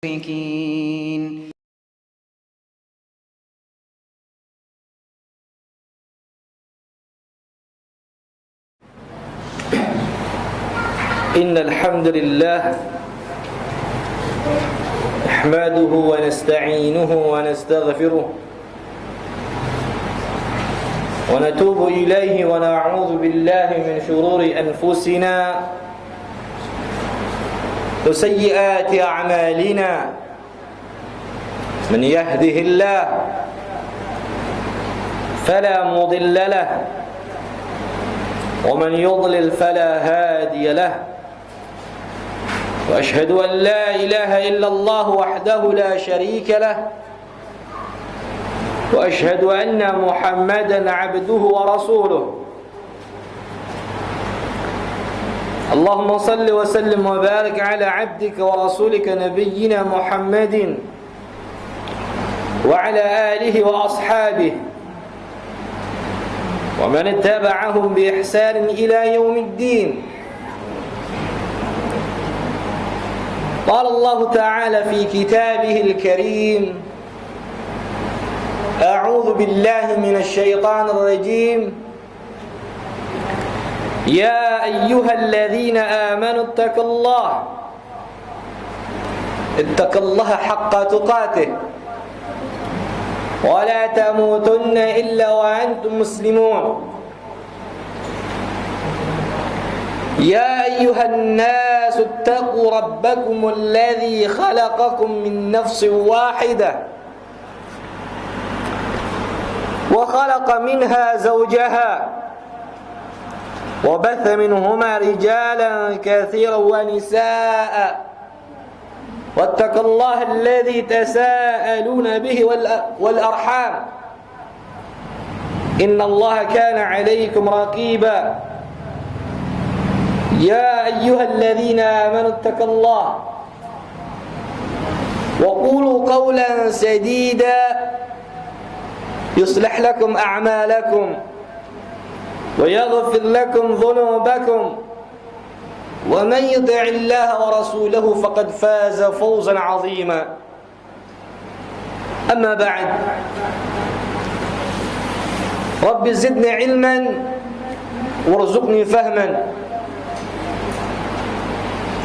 المشركين. إن الحمد لله نحمده ونستعينه ونستغفره ونتوب إليه ونعوذ بالله من شرور أنفسنا وسيئات أعمالنا من يهده الله فلا مضل له ومن يضلل فلا هادي له وأشهد أن لا إله إلا الله وحده لا شريك له وأشهد أن محمدا عبده ورسوله اللهم صل وسلم وبارك على عبدك ورسولك نبينا محمد وعلى آله وأصحابه ومن اتبعهم بإحسان إلى يوم الدين. قال الله تعالى في كتابه الكريم: أعوذ بالله من الشيطان الرجيم. يا أيها الذين آمنوا اتقوا الله حق تقاته ولا تموتن إلا وأنتم مسلمون. يا أيها الناس اتقوا ربكم الذي خلقكم من نفس واحدة وخلق منها زوجها وبث منهما رجالا كثيرا ونساء واتقوا الله الذي تساءلون به والأرحام إن الله كان عليكم رقيبا. يا أيها الذين آمنوا اتقوا الله وقولوا قولا سديدا يصلح لكم أعمالكم ويغفر لكم ذنوبكم ومن يطع الله ورسوله فقد فاز فوزا عظيما. أما بعد، رب زدني علما وارزقني فهما.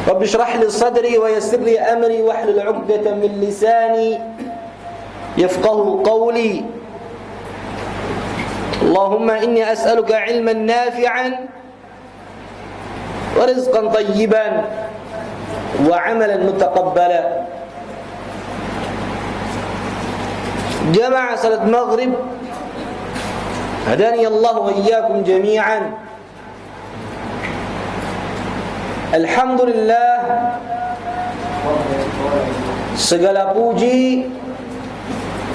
رب اشرح لي صدري ويسر لي أمري واحلل عقدة من لساني يفقه قولي. اللهم إني أسألك علما نافعا ورزقا طيبا وعملا متقبلا. جماعة صلاة المغرب هداني الله وإياكم جميعا. Alhamdulillah, segala puji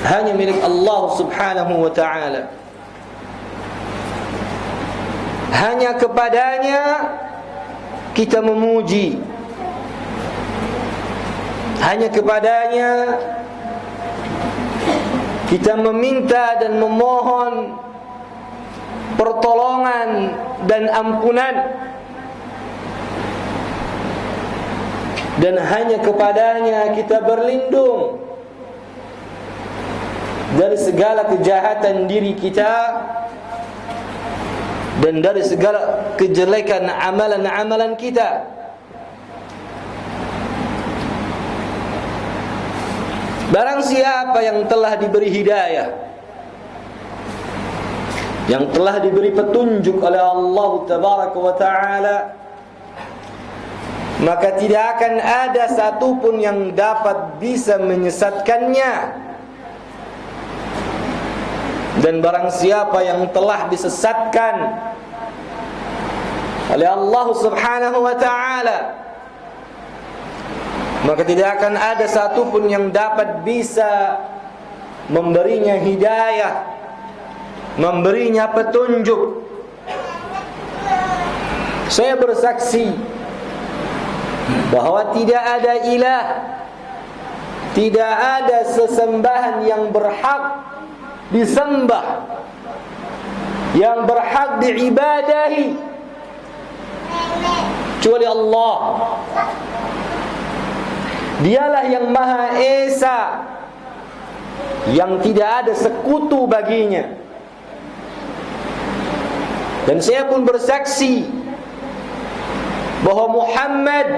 hanya milik Allah subhanahu wa ta'ala. Hanya kepadanya kita memuji, hanya kepadanya kita meminta dan memohon pertolongan dan ampunan, dan hanya kepadanya kita berlindung dari segala kejahatan diri kita dan dari segala kejelekan amalan-amalan kita. Barang siapa yang telah diberi hidayah, yang telah diberi petunjuk oleh Allah Tabaraka wa Ta'ala, maka tidak akan ada satupun yang dapat bisa menyesatkannya. Dan barang siapa yang telah disesatkan oleh Allah subhanahu wa ta'ala, maka tidak akan ada satupun yang dapat bisa memberinya hidayah, memberinya petunjuk. Saya bersaksi bahwa tidak ada ilah, tidak ada sesembahan yang berhak disembah, yang berhak diibadahi kecuali Allah. Dialah yang Maha Esa, yang tidak ada sekutu baginya. Dan saya pun bersaksi bahwa Muhammad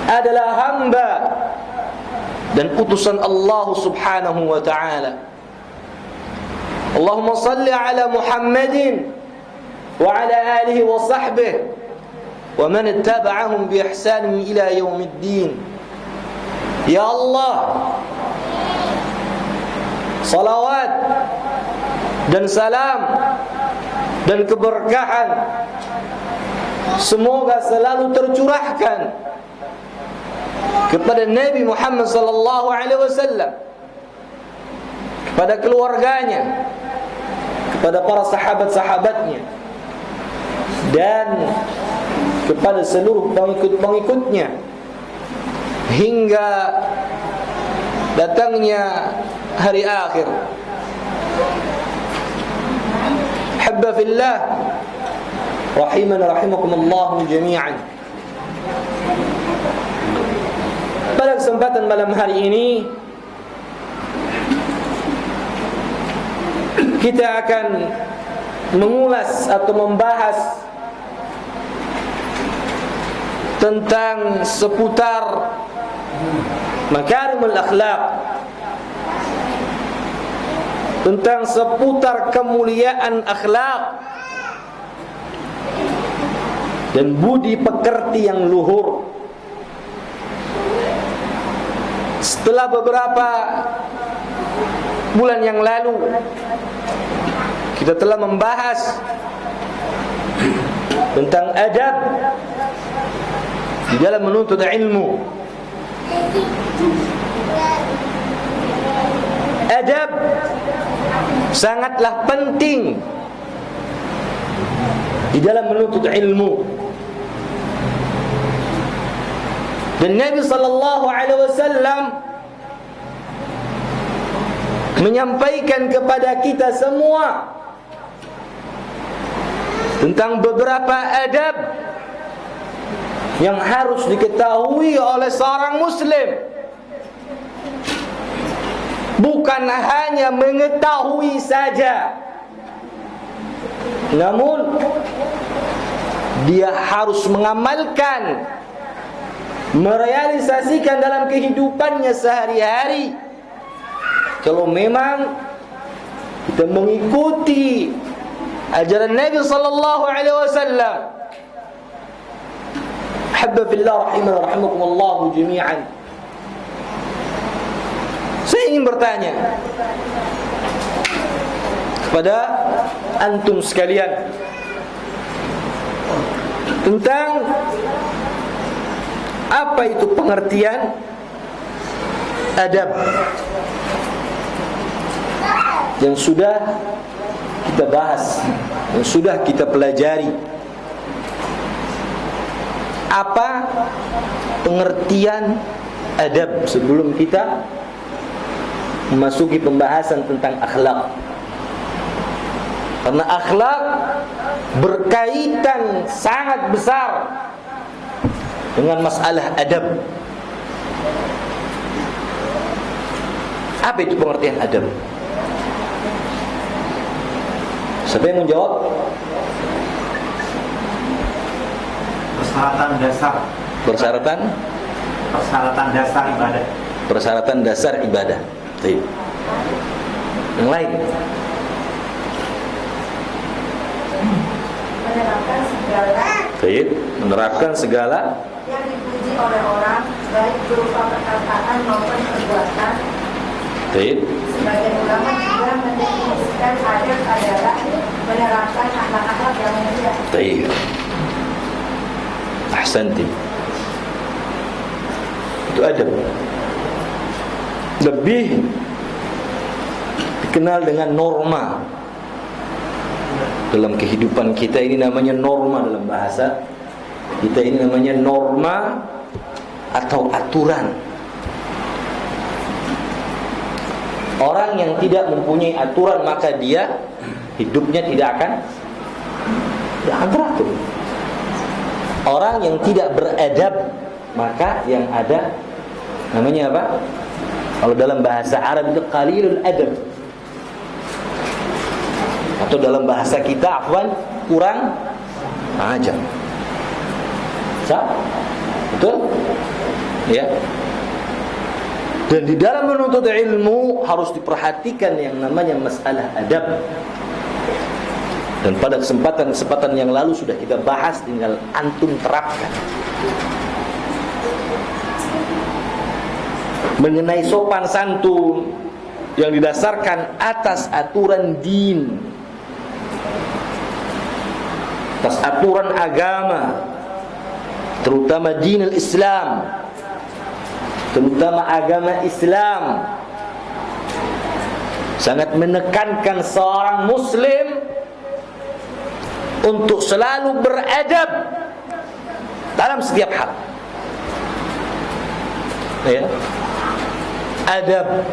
adalah hamba dan utusan Allah Subhanahu wa ta'ala. Allahumma salli ala Muhammadin wa ala alihi wa sahbihi wa man ittaba'ahum bi ihsanin ila yaumiddin. Ya Allah, salawat dan salam dan keberkahan semoga selalu tercurahkan kepada Nabi Muhammad sallallahu alaihi wasallam, kepada keluarganya, kepada para sahabat-sahabatnya, dan kepada seluruh pengikut-pengikutnya hingga datangnya hari akhir. Habba fillah, rahimana rahimakumullah jami'an. Pada kesempatan malam hari ini kita akan mengulas atau membahas tentang seputar makarimul akhlak, tentang seputar kemuliaan akhlak dan budi pekerti yang luhur. Setelah beberapa bulan yang lalu kita telah membahas tentang adab di dalam menuntut ilmu. Adab sangatlah penting di dalam menuntut ilmu. Dan Nabi sallallahu alaihi wasallam menyampaikan kepada kita semua tentang beberapa adab yang harus diketahui oleh seorang muslim. Bukan hanya mengetahui saja, namun dia harus mengamalkan, merealisasikan dalam kehidupannya sehari-hari. Kalau memang kita mengikuti ajaran Nabi sallallahu alaihi wasallam. Habba fillah, rahimana rahimakumullah jami'an. Saya ingin bertanya kepada antum sekalian tentang apa itu pengertian adab yang sudah kita bahas, yang sudah kita pelajari. Apa pengertian adab sebelum kita memasuki pembahasan tentang akhlak? Karena akhlak berkaitan sangat besar dengan masalah adab. Apa itu pengertian adab? Siapa yang menjawab? Persyaratan dasar. Persyaratan dasar ibadah. Persyaratan dasar ibadah. Baik. Yang lain? Menerapkan segala. Baik. Menerapkan segala Yang dipuji oleh orang, baik berupa perkataan maupun perbuatan. baik. Sebagian ulama juga mendefinisikan adab adalah menerapkan akhlak-akhlak yang mulia. Baik. Ahsanti. Itu adab. Lebih dikenal dengan norma. Dalam kehidupan kita ini namanya norma, dalam bahasa kita ini namanya norma atau aturan. Orang yang tidak mempunyai aturan maka dia hidupnya tidak akan teratur. Orang yang tidak beradab maka yang ada namanya apa? Kalau dalam bahasa Arab itu qalilul adab, atau dalam bahasa kita kurang ajar. Betul? Ya. Dan di dalam menuntut ilmu harus diperhatikan yang namanya masalah adab. Dan pada kesempatan yang lalu sudah kita bahas, tinggal antum terapkan. Mengenai sopan santun yang didasarkan atas aturan din, atas aturan agama, terutama dinul Islam, terutama agama Islam, sangat menekankan seorang muslim untuk selalu beradab dalam setiap hal. Ya. Adab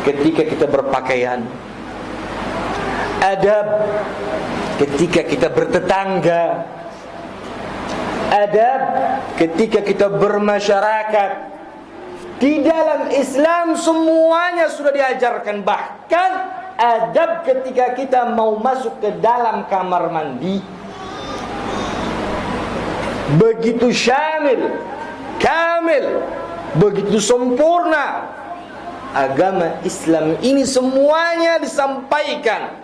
ketika kita berpakaian, adab ketika kita bertetangga, adab ketika kita bermasyarakat. Di dalam Islam semuanya sudah diajarkan. Bahkan adab ketika kita mau masuk ke dalam kamar mandi, begitu syamil, kamil, begitu sempurna. Agama Islam ini semuanya disampaikan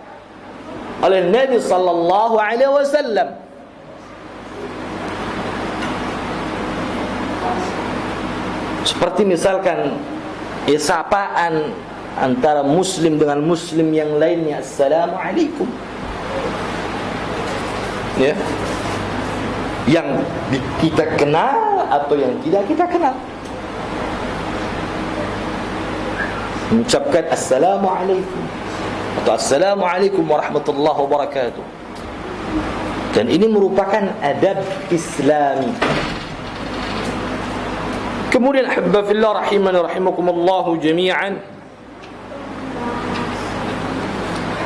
oleh Nabi sallallahu alaihi wasallam. Seperti misalkan sapaan antara muslim dengan muslim yang lainnya, assalamualaikum. Ya. Yang kita kenal atau yang tidak kita kenal, mengucapkan assalamualaikum atau assalamualaikum warahmatullahi wabarakatuh. Dan ini merupakan adab Islami. Kemudian ahibba fillah rahimani rahimakumullah jami'an,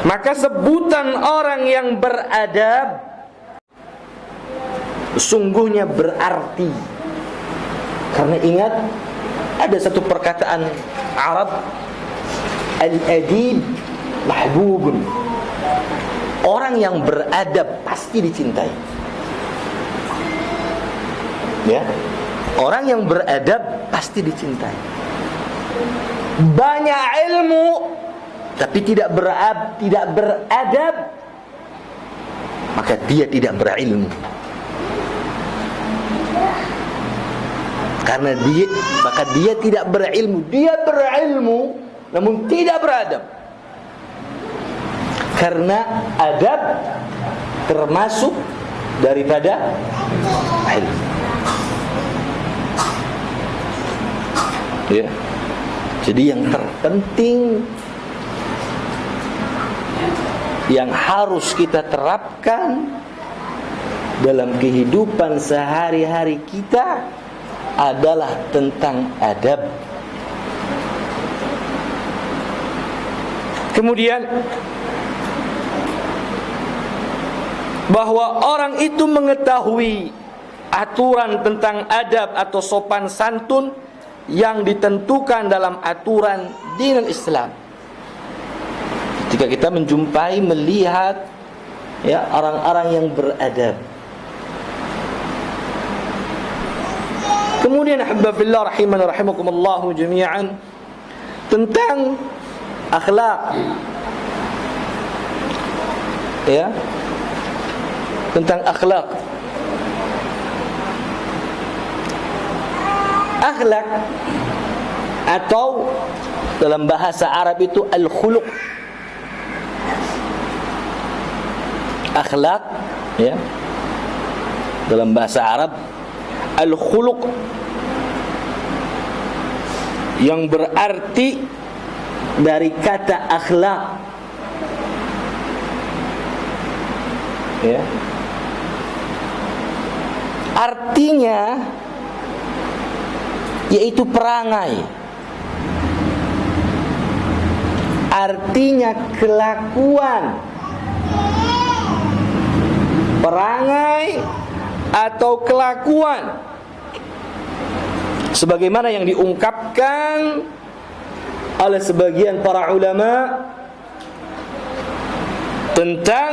maka sebutan orang yang beradab sungguhnya berarti. Karena ingat, ada satu perkataan Arab, al-adib mahbubun. Orang yang beradab pasti dicintai. Ya, orang yang beradab pasti dicintai. Banyak ilmu tapi tidak beradab, maka dia tidak berilmu. Karena dia tidak berilmu. Dia berilmu namun tidak beradab. Karena adab termasuk daripada ilmu. Ya. Jadi yang terpenting yang harus kita terapkan dalam kehidupan sehari-hari kita adalah tentang adab. Kemudian bahwa orang itu mengetahui aturan tentang adab atau sopan santun yang ditentukan dalam aturan dinul Islam. Ketika kita menjumpai, melihat ya orang-orang yang beradab. Kemudian ahibba fillah rahimani rahimakumullah jami'an, tentang akhlak. Ya. Tentang akhlak. Akhlak atau dalam bahasa Arab itu al-khuluq. Akhlak ya. Dalam bahasa Arab al-khuluq yang berarti dari kata akhlak. Ya. Artinya yaitu perangai. Artinya kelakuan. Perangai atau kelakuan sebagaimana yang diungkapkan oleh sebagian para ulama tentang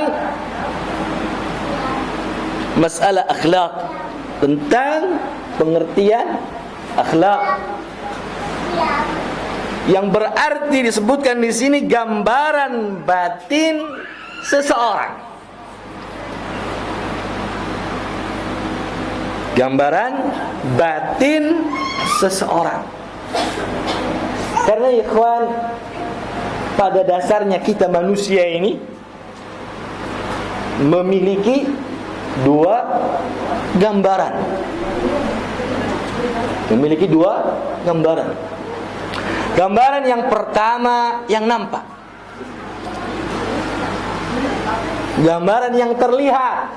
masalah akhlak, tentang pengertian akhlak, yang berarti disebutkan di sini gambaran batin seseorang. Gambaran batin seseorang. Karena ikhwan, pada dasarnya kita manusia ini memiliki dua gambaran. Memiliki dua gambaran. Gambaran yang pertama yang nampak. Gambaran yang terlihat.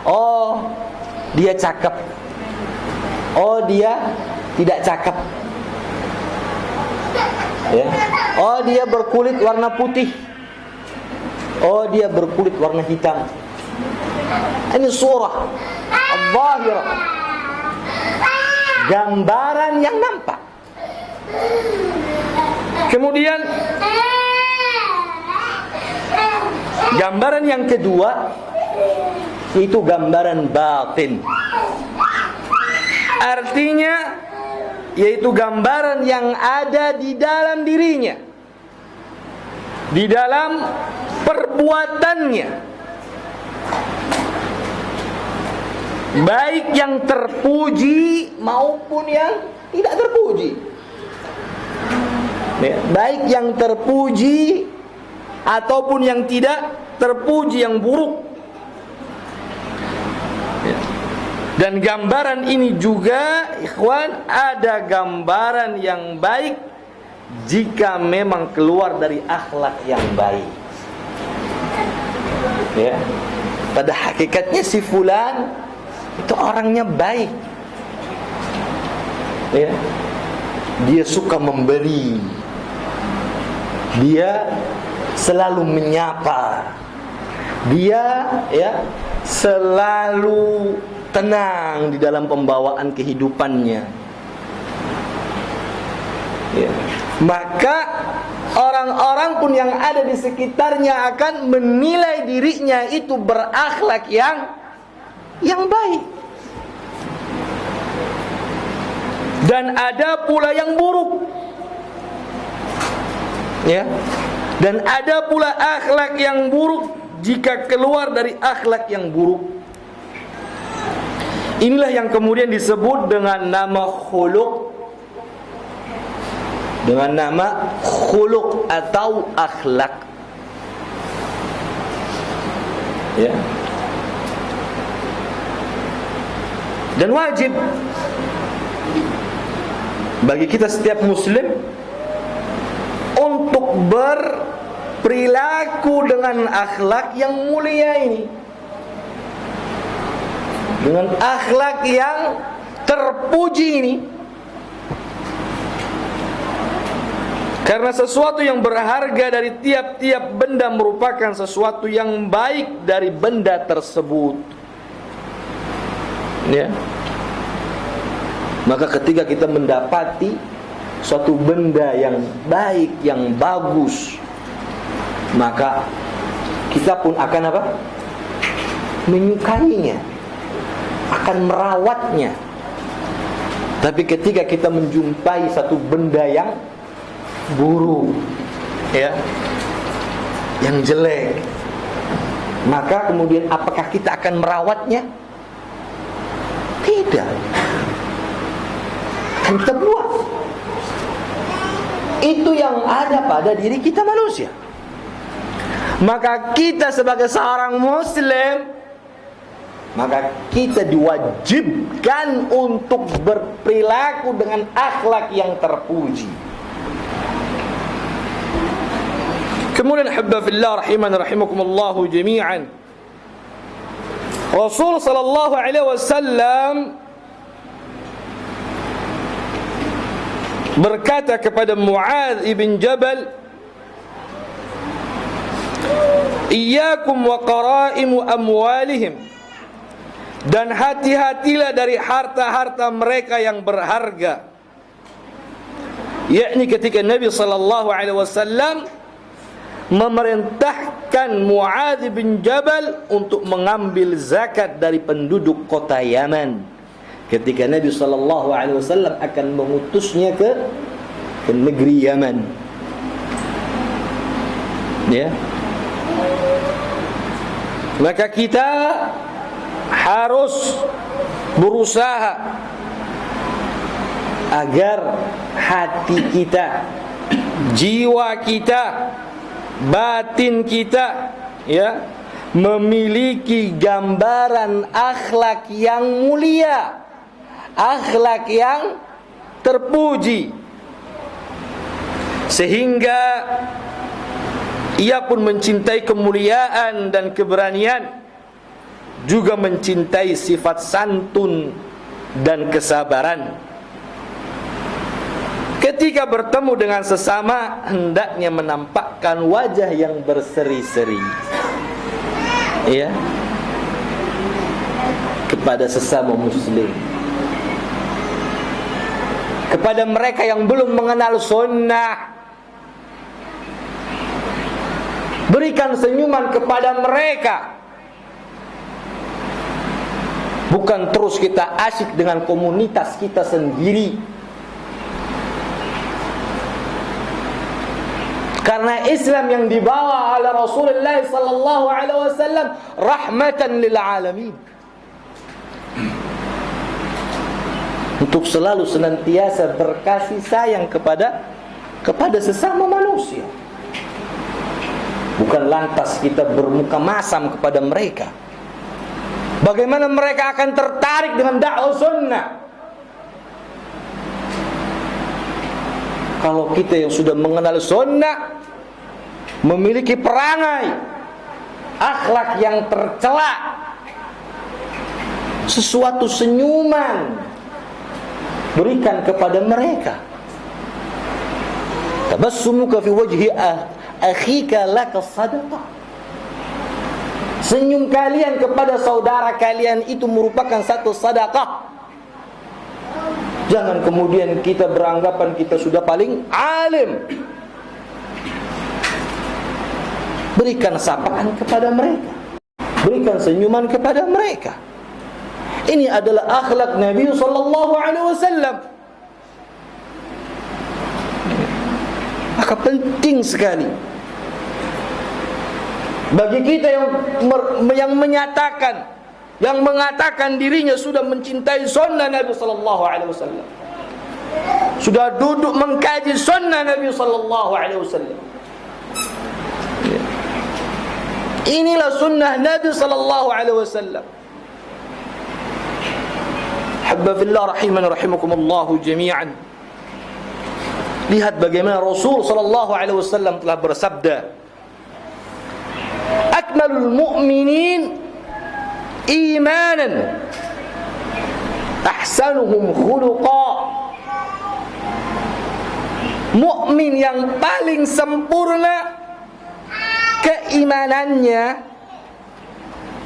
Oh, dia cakep. Oh, dia tidak cakep. Ya. Oh, dia berkulit warna putih. Oh, dia berkulit warna hitam. Ini surah al-zahirah, gambaran yang nampak. Kemudian gambaran yang kedua itu gambaran batin. Artinya yaitu gambaran yang ada di dalam dirinya, di dalam perbuatannya, baik yang terpuji maupun yang tidak terpuji. Ya, baik yang terpuji ataupun yang tidak terpuji, yang buruk. Ya. Dan gambaran ini juga, ikhwan, ada gambaran yang baik jika memang keluar dari akhlak yang baik. Ya. Pada hakikatnya si fulan itu orangnya baik. Ya. Dia suka memberi. Dia selalu menyapa. Dia selalu tenang di dalam pembawaan kehidupannya. Ya. Maka orang-orang pun yang ada di sekitarnya akan menilai dirinya itu berakhlak yang baik. Dan ada pula yang buruk. Ya. Dan ada pula akhlak yang buruk jika keluar dari akhlak yang buruk. Inilah yang kemudian disebut dengan nama khuluq, dengan nama khuluq atau akhlak. Ya. Dan wajib bagi kita setiap muslim untuk berperilaku dengan akhlak yang mulia ini, dengan akhlak yang terpuji ini. Karena sesuatu yang berharga dari tiap-tiap benda merupakan sesuatu yang baik dari benda tersebut. Ya. Maka ketika kita mendapati suatu benda yang baik, yang bagus, maka kita pun akan apa? Menyukainya, akan merawatnya. Tapi ketika kita menjumpai satu benda yang buruk, ya, yang jelek, maka kemudian apakah kita akan merawatnya? Tidak. Akan kita buang. Itu yang ada pada diri kita manusia. Maka kita sebagai seorang muslim, maka kita diwajibkan untuk berperilaku dengan akhlak yang terpuji. Kemudian habba fillah rahiman rahimakumullah jami'an, Rasul sallallahu alaihi wasallam berkata kepada Muadz ibn Jabal, "Iyyakum wa qaraimu amwalihim," dan hati-hatilah dari harta-harta mereka yang berharga. yakni ketika Nabi sallallahu alaihi wasallam memerintahkan Muadz bin Jabal untuk mengambil zakat dari penduduk kota Yaman ketika Nabi sallallahu alaihi wasallam akan mengutusnya ke negeri Yaman. Ya. Maka kita harus berusaha agar hati kita, jiwa kita, batin kita, ya, memiliki gambaran akhlak yang mulia, akhlak yang terpuji, sehingga ia pun mencintai kemuliaan dan keberanian, juga mencintai sifat santun dan kesabaran. Ketika bertemu dengan sesama, hendaknya menampakkan wajah yang berseri-seri, ya, kepada sesama muslim, kepada mereka yang belum mengenal sunnah. Berikan senyuman kepada mereka. Bukan terus kita asyik dengan komunitas kita sendiri. Karena Islam yang dibawa oleh Rasulullah sallallahu alaihi wasallam rahmatan lil alamin. Untuk selalu senantiasa berkasih sayang kepada sesama manusia. Bukan lantas kita bermuka masam kepada mereka. Bagaimana mereka akan tertarik dengan dakwah sunnah kalau kita yang sudah mengenal sunnah memiliki perangai akhlak yang tercela, sesuatu senyuman berikan kepada mereka. Tabassumuka fi wajhi akhika laka sadaqah. Senyum kalian kepada saudara kalian itu merupakan satu sedekah. Jangan kemudian kita beranggapan kita sudah paling alim. Berikan sapaan kepada mereka, berikan senyuman kepada mereka. Ini adalah akhlak Nabi sallallahu alaihi wasallam. Maka penting sekali bagi kita yang menyatakan, yang mengatakan dirinya sudah mencintai sunnah Nabi sallallahu alaihi wasallam, sudah duduk mengkaji sunnah Nabi sallallahu alaihi wasallam. Inilah sunnah Nabi sallallahu alaihi wasallam. Habba fillah rahiman rahimakumullah jami'an. Lihat bagaimana Rasul sallallahu alaihi wasallam telah bersabda, akmalul mu'minin imanan ahsanuhum khuluqa. Mukmin yang paling sempurna keimanannya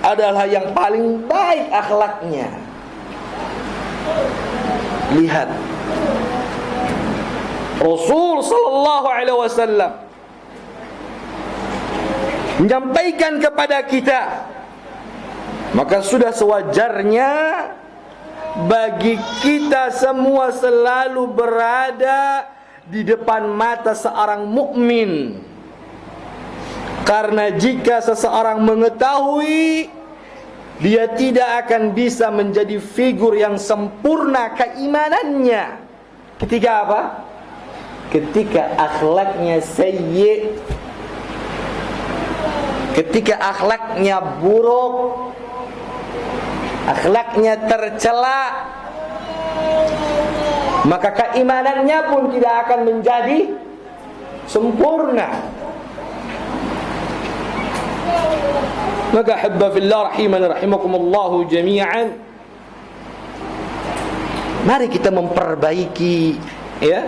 adalah yang paling baik akhlaknya. Lihat Rasul sallallahu alaihi wasallam menyampaikan kepada kita, maka sudah sewajarnya bagi kita semua selalu berada di depan mata seorang mukmin. Karena jika seseorang mengetahui dia tidak akan bisa menjadi figur yang sempurna keimanannya ketika apa? Ketika akhlaknya sayyi, ketika akhlaknya buruk, akhlaknya tercela, maka keimanannya pun tidak akan menjadi sempurna. Maka habba fillah rahiman rahimakumullah jami'an, mari kita memperbaiki, ya,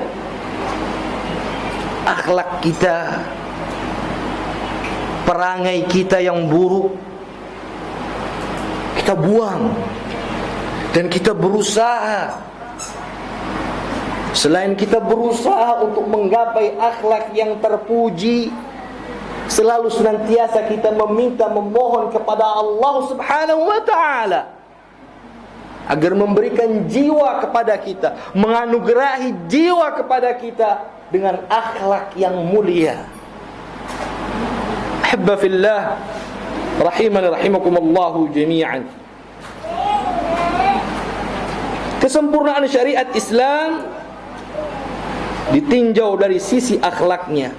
akhlak kita, perangai kita yang buruk kita buang, dan kita berusaha Selain kita berusaha untuk menggapai akhlak yang terpuji, selalu senantiasa kita meminta, memohon kepada Allah Subhanahu wa ta'ala agar memberikan jiwa kepada kita, menganugerahi jiwa kepada kita dengan akhlak yang mulia. Ahibba fillah, rahimani rahimakumullahu jami'an. Kesempurnaan syariat Islam ditinjau dari sisi akhlaknya.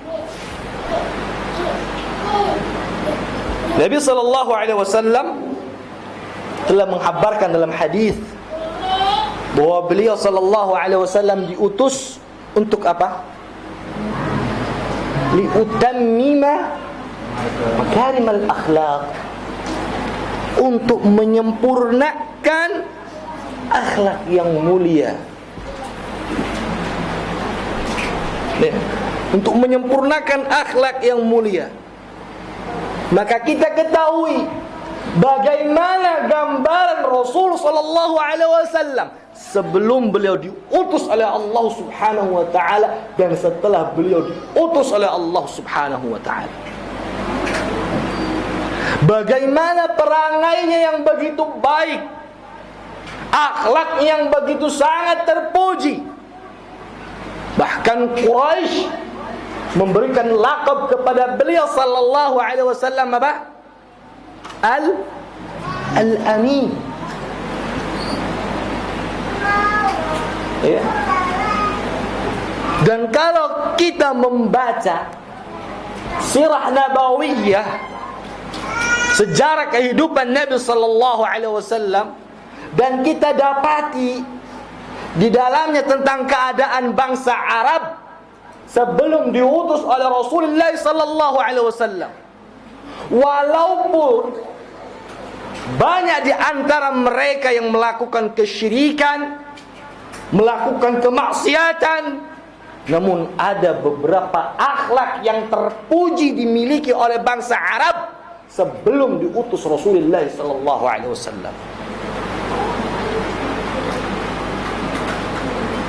Nabi sallallahu alaihi wasallam telah menghabarkan dalam hadis bahwa beliau sallallahu alaihi wasallam diutus untuk apa? Liutammima makarimal akhlaq, untuk menyempurnakan akhlak yang mulia. Untuk menyempurnakan akhlak yang mulia. Maka kita ketahui bagaimana gambaran Rasul sallallahu alaihi wasallam sebelum beliau diutus oleh Allah Subhanahu wa taala dan setelah beliau diutus oleh Allah Subhanahu wa taala. Bagaimana perangainya yang begitu baik, akhlak yang begitu sangat terpuji. Bahkan Quraisy memberikan lakab kepada beliau sallallahu alaihi wasallam apa? Al-Amin. Ya. Dan kalau kita membaca sirah nabawiyah, sejarah kehidupan Nabi sallallahu alaihi wasallam, dan kita dapati di dalamnya tentang keadaan bangsa Arab sebelum diutus oleh Rasulullah sallallahu alaihi wasallam. Walaupun banyak di antara mereka yang melakukan kesyirikan, melakukan kemaksiatan, namun ada beberapa akhlak yang terpuji dimiliki oleh bangsa Arab sebelum diutus Rasulullah sallallahu alaihi wasallam.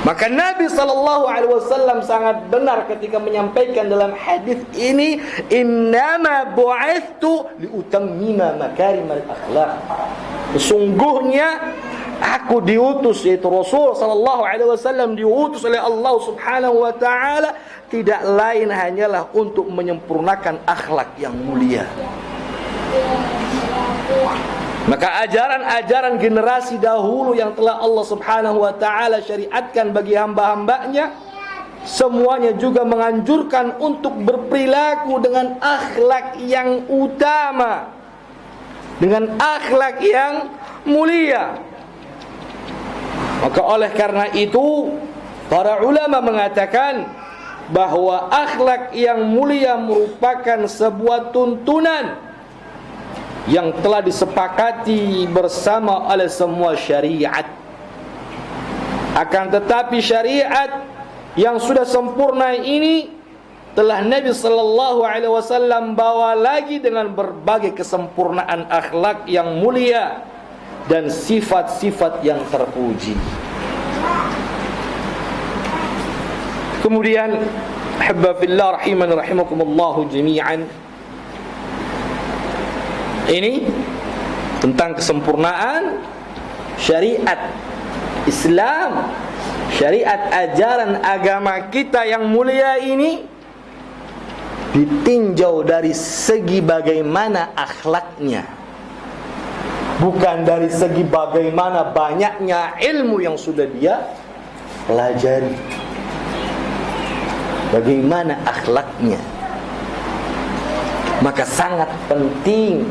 Maka Nabi sallallahu alaihi wasallam sangat benar ketika menyampaikan dalam hadis ini, innama bu'ithtu liutammima makarimal akhlaq. Sesungguhnya aku diutus, yaitu Rasul sallallahu alaihi wasallam diutus oleh Allah Subhanahu wa taala tidak lain hanyalah untuk menyempurnakan akhlak yang mulia. Maka ajaran-ajaran generasi dahulu yang telah Allah Subhanahu wa ta'ala syariatkan bagi hamba-hambanya, semuanya juga menganjurkan untuk berperilaku dengan akhlak yang utama, dengan akhlak yang mulia. Maka oleh karena itu para ulama mengatakan bahwa akhlak yang mulia merupakan sebuah tuntunan yang telah disepakati bersama oleh semua syariat. Akan tetapi syariat yang sudah sempurna ini telah Nabi sallallahu alaihi wasallam bawa lagi dengan berbagai kesempurnaan akhlak yang mulia dan sifat-sifat yang terpuji. Kemudian habba fillah rahimani rahimakumullah jami'an, ini tentang kesempurnaan syariat Islam, syariat ajaran agama kita yang mulia ini ditinjau dari segi bagaimana akhlaknya, bukan dari segi bagaimana banyaknya ilmu yang sudah dia pelajari. Bagaimana akhlaknya. Maka sangat penting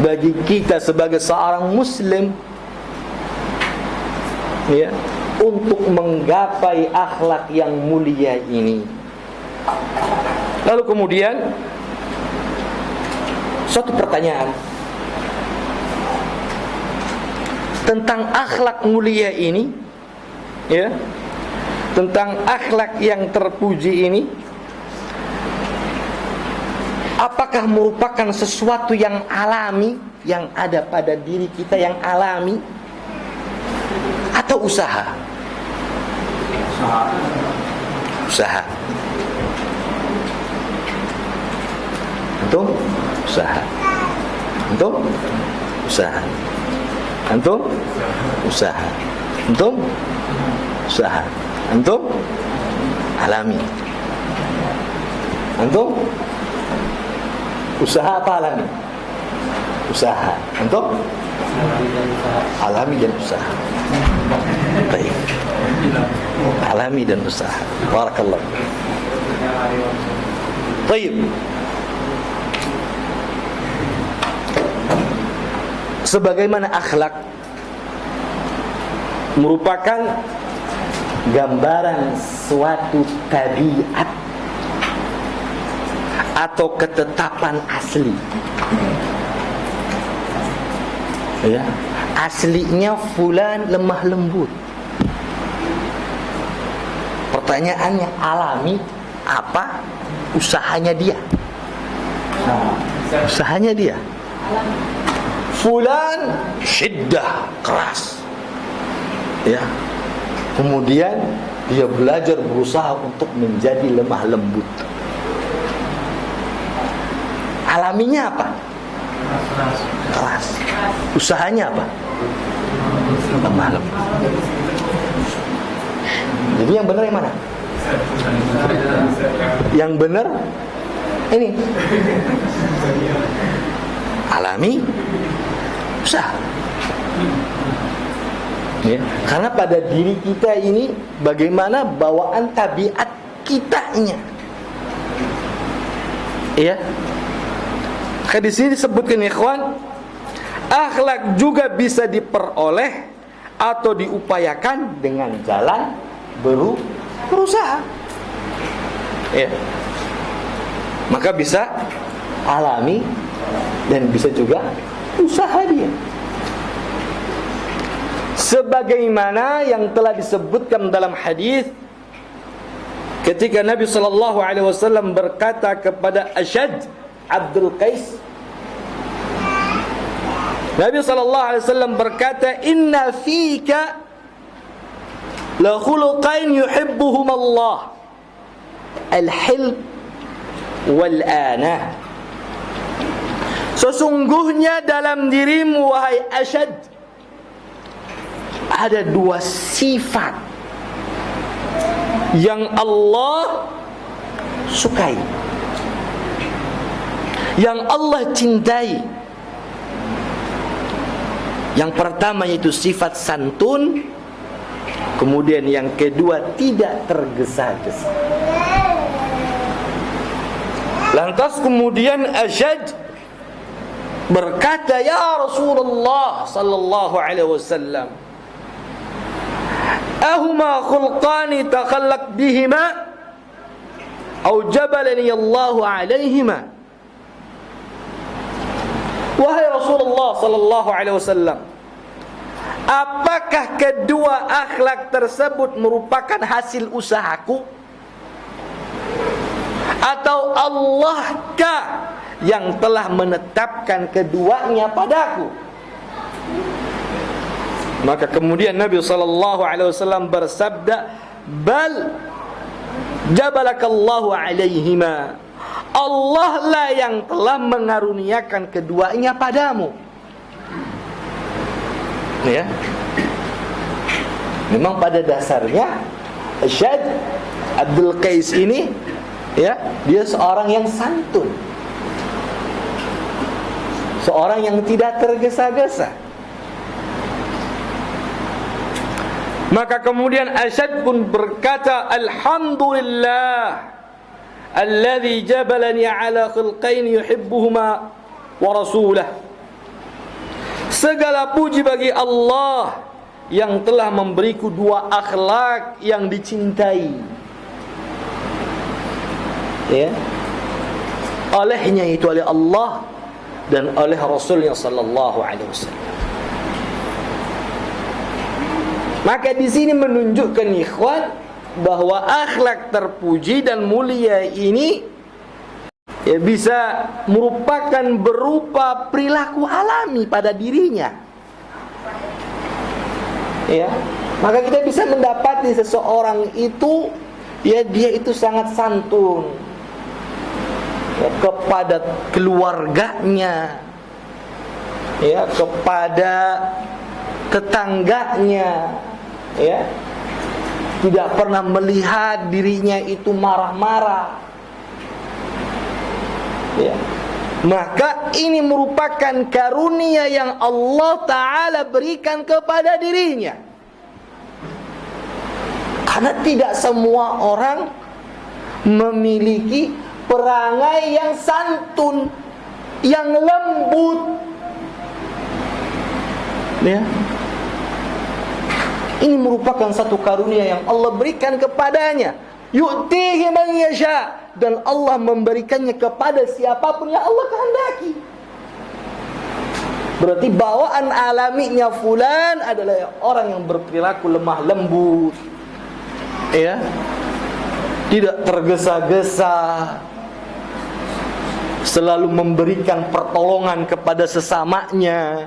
bagi kita sebagai seorang muslim, ya, untuk menggapai akhlak yang mulia ini. Lalu kemudian suatu pertanyaan tentang akhlak mulia ini, ya, tentang akhlak yang terpuji ini, apakah merupakan sesuatu yang alami, yang ada pada diri kita yang alami, atau usaha? Usaha. Antum? Usaha. Antum? Usaha. Antum? Usaha. Antum? Usaha. Antum? Alami. Antum? Usaha apa alami? Usaha. Antum? Alami dan usaha. Baik. Alami dan usaha. Barakallah. Baik. Sebagaimana akhlak merupakan gambaran suatu tabiat atau ketetapan asli. Ya, aslinya fulan lemah lembut. Pertanyaannya, alami apa? Usahanya dia. Usahanya dia. Fulan syiddah, keras. Ya. Kemudian dia belajar berusaha untuk menjadi lemah lembut. Alaminya apa? Keras. Usahanya apa? Lemah lembut. Jadi yang benar yang mana? Yang benar ini. Alami, usaha. Ya, karena pada diri kita ini bagaimana bawaan tabiat kitanya. Ya. Maka di sini disebutkan ikhwan, akhlak juga bisa diperoleh atau diupayakan dengan jalan berusaha. Ya. Maka bisa alami dan bisa juga usaha dia. Sebagaimana yang telah disebutkan dalam hadis ketika Nabi sallallahu alaihi wasallam berkata kepada Ashad Abdul Qais, Nabi sallallahu alaihi wasallam berkata, "Inna fika la khuluqain yuhibbuhum Allah, al-hilm wal ana." Sesungguhnya dalam dirimu wahai Ashad ada dua sifat yang Allah sukai, yang Allah cintai. Yang pertama yaitu sifat santun, kemudian yang kedua tidak tergesa-gesa. Lantas kemudian Ashad berkata, "Ya Rasulullah sallallahu alaihi wasallam, ahuma khulqani takhallaq bihima atau jabalani Allah alaihima?" Wahai Rasulullah sallallahu alaihi wasallam, apakah kedua akhlak tersebut merupakan hasil usahaku, atau Allahkah yang telah menetapkan keduanya padaku? Maka kemudian Nabi sallallahu alaihi wasallam bersabda, "Bal jabalakallahu alaihima." Allah lah yang telah mengaruniakan keduanya padamu. Ya. Memang pada dasarnya Ashad Abdul Qais ini, ya, dia seorang yang santun, seorang yang tidak tergesa-gesa. Maka kemudian Ashad pun berkata, "Alhamdulillah alladzi jabalani ala khilqain yuhibbuhuma wa rasulah." Segala puji bagi Allah yang telah memberiku dua akhlak yang dicintai, ya, olehnya itu oleh Allah dan oleh Rasulnya sallallahu alaihi wasallam. Maka di sini menunjukkan ikhwan bahwa akhlak terpuji dan mulia ini ya bisa merupakan berupa perilaku alami pada dirinya. Ya, Maka kita bisa mendapati seseorang itu, ya dia itu sangat santun, ya, kepada keluarganya, ya, kepada tetangganya, ya, tidak pernah melihat dirinya itu marah-marah, ya. Maka ini merupakan karunia yang Allah Ta'ala berikan kepada dirinya. Karena tidak semua orang memiliki perangai yang santun, yang lembut, ya. Ini merupakan satu karunia yang Allah berikan kepadanya. Yu'tihi man yasha, dan Allah memberikannya kepada siapapun yang Allah kehendaki. Berarti bawaan alaminya fulan adalah orang yang berperilaku lemah lembut, ya, tidak tergesa-gesa, selalu memberikan pertolongan kepada sesamanya,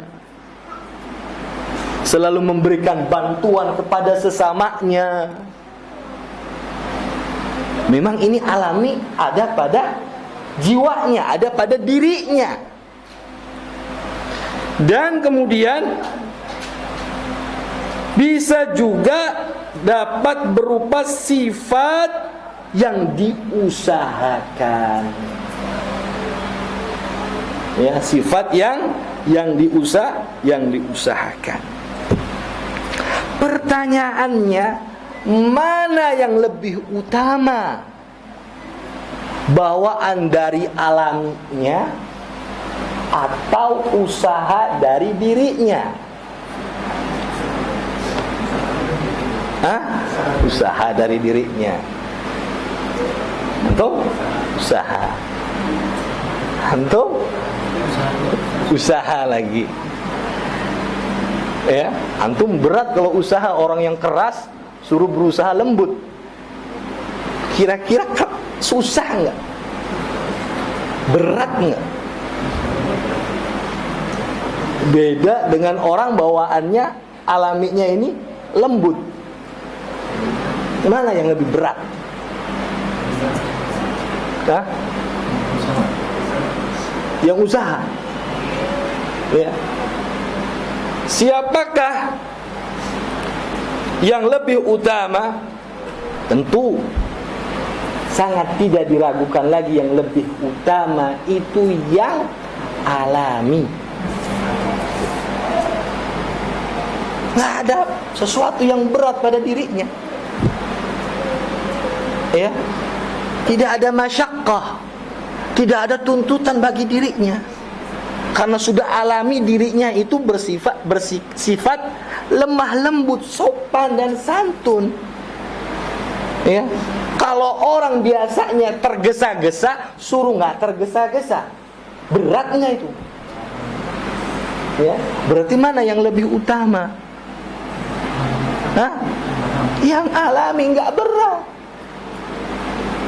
selalu memberikan bantuan kepada sesamanya. Memang ini alami, ada pada jiwanya, ada pada dirinya. Dan kemudian bisa juga dapat berupa sifat yang diusahakan. Ya, sifat yang diusahakan. Pertanyaannya, mana yang lebih utama? Bawaan dari alamnya atau usaha dari dirinya? Usaha dari dirinya. Antum usaha. Antum usaha lagi. Ya, antum berat kalau usaha. Orang yang keras suruh berusaha lembut. Kira-kira susah enggak? Berat enggak? Beda dengan orang bawaannya alaminya ini lembut. Mana yang lebih berat? Hah? Yang usaha. Ya. Siapakah yang lebih utama? Tentu sangat tidak diragukan lagi, yang lebih utama itu yang alami. Nggak ada sesuatu yang berat pada dirinya, ya. Tidak ada masyaqqah, tidak ada tuntutan bagi dirinya, karena sudah alami dirinya itu bersifat lemah lembut, sopan dan santun. Ya, kalau orang biasanya tergesa-gesa, suruh nggak tergesa-gesa, beratnya itu. Ya, berarti mana yang lebih utama? Yang alami nggak berat.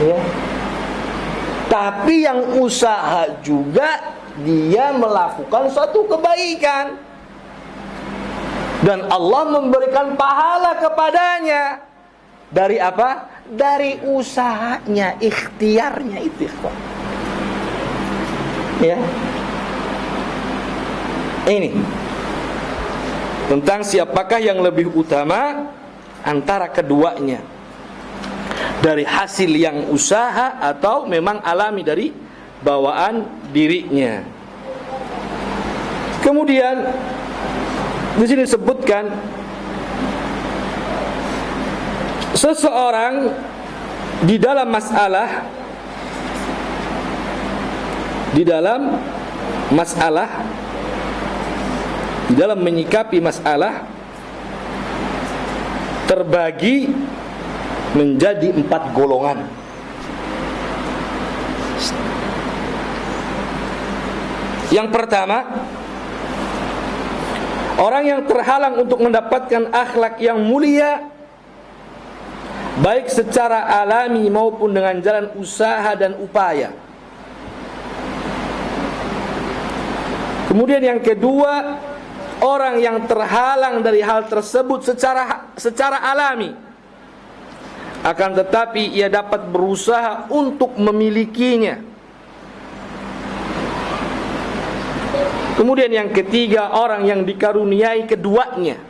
Ya. Tapi yang usaha juga dia melakukan suatu kebaikan, dan Allah memberikan pahala kepadanya. Dari apa? Dari usahanya, ikhtiarnya itu. Ya. Ini tentang siapakah yang lebih utama antara keduanya, dari hasil yang usaha atau memang alami dari bawaan dirinya. Kemudian di sini disebutkan seseorang di dalam menyikapi masalah terbagi menjadi 4 golongan. Yang pertama, orang yang terhalang untuk mendapatkan akhlak yang mulia, baik secara alami maupun dengan jalan usaha dan upaya. Kemudian yang kedua, orang yang terhalang dari hal tersebut secara alami, akan tetapi ia dapat berusaha untuk memilikinya. Kemudian yang ketiga, orang yang dikaruniai keduanya.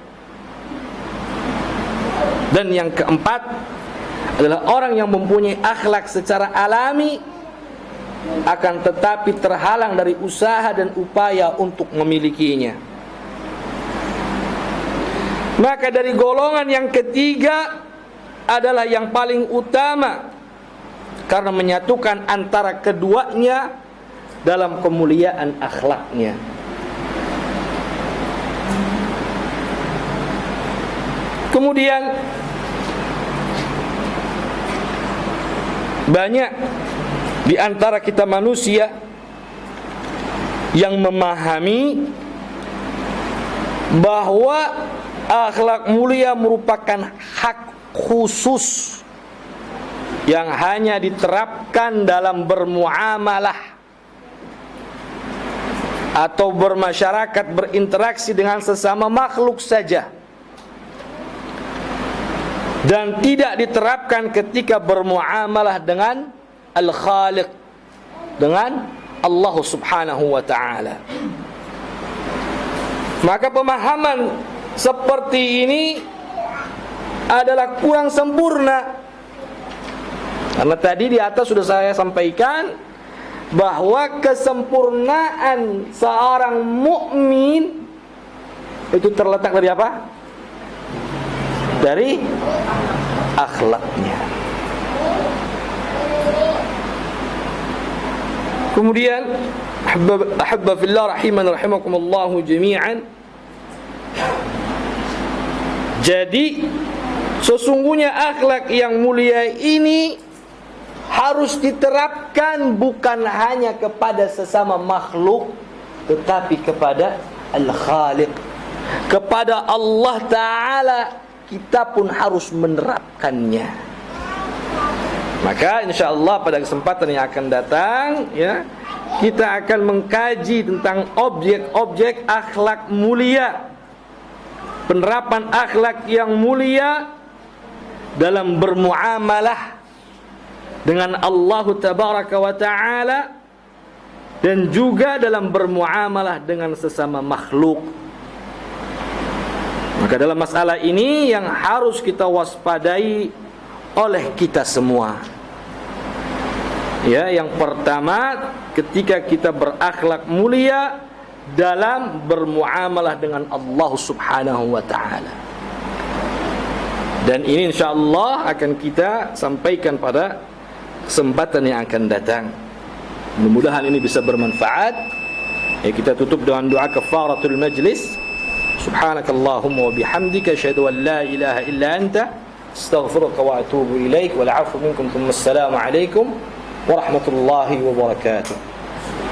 Dan yang keempat adalah orang yang mempunyai akhlak secara alami, akan tetapi terhalang dari usaha dan upaya untuk memilikinya. Maka dari golongan yang ketiga adalah yang paling utama, karena menyatukan antara keduanya dalam kemuliaan akhlaknya. Kemudian banyak di antara kita manusia yang memahami bahwa akhlak mulia merupakan hak khusus yang hanya diterapkan dalam bermuamalah atau bermasyarakat, berinteraksi dengan sesama makhluk saja, dan tidak diterapkan ketika bermuamalah dengan Al-Khaliq, dengan Allah Subhanahu wa ta'ala. Maka pemahaman seperti ini adalah kurang sempurna, karena tadi di atas sudah saya sampaikan bahwa kesempurnaan seorang mukmin itu terletak dari apa? Dari akhlaknya. Kemudian ahibba fillah rahiman rahimakumullah jami'an. Jadi sesungguhnya akhlak yang mulia ini harus diterapkan bukan hanya kepada sesama makhluk, tetapi kepada Al-Khaliq, kepada Allah Ta'ala. Kita pun harus menerapkannya. Maka insyaAllah pada kesempatan yang akan datang, ya, kita akan mengkaji tentang objek-objek akhlak mulia, penerapan akhlak yang mulia dalam bermuamalah dengan Allah Tabaraka wa Ta'ala, dan juga dalam bermuamalah dengan sesama makhluk. Maka dalam masalah ini yang harus kita waspadai oleh kita semua, ya, yang pertama, ketika kita berakhlak mulia dalam bermuamalah dengan Allah Subhanahu wa ta'ala. Dan ini insyaAllah akan kita sampaikan pada kesempatan yang akan datang. Mudah-mudahan ini bisa bermanfaat. Ya, kita tutup dengan doa kafaratul majlis. Subhanakallahumma wa bihamdika asyhadu an la ilaha illa anta astaghfiruka wa atubu ilaik. Wal 'afwu minkum. Assalamu alaikum warahmatullahi wabarakatuh.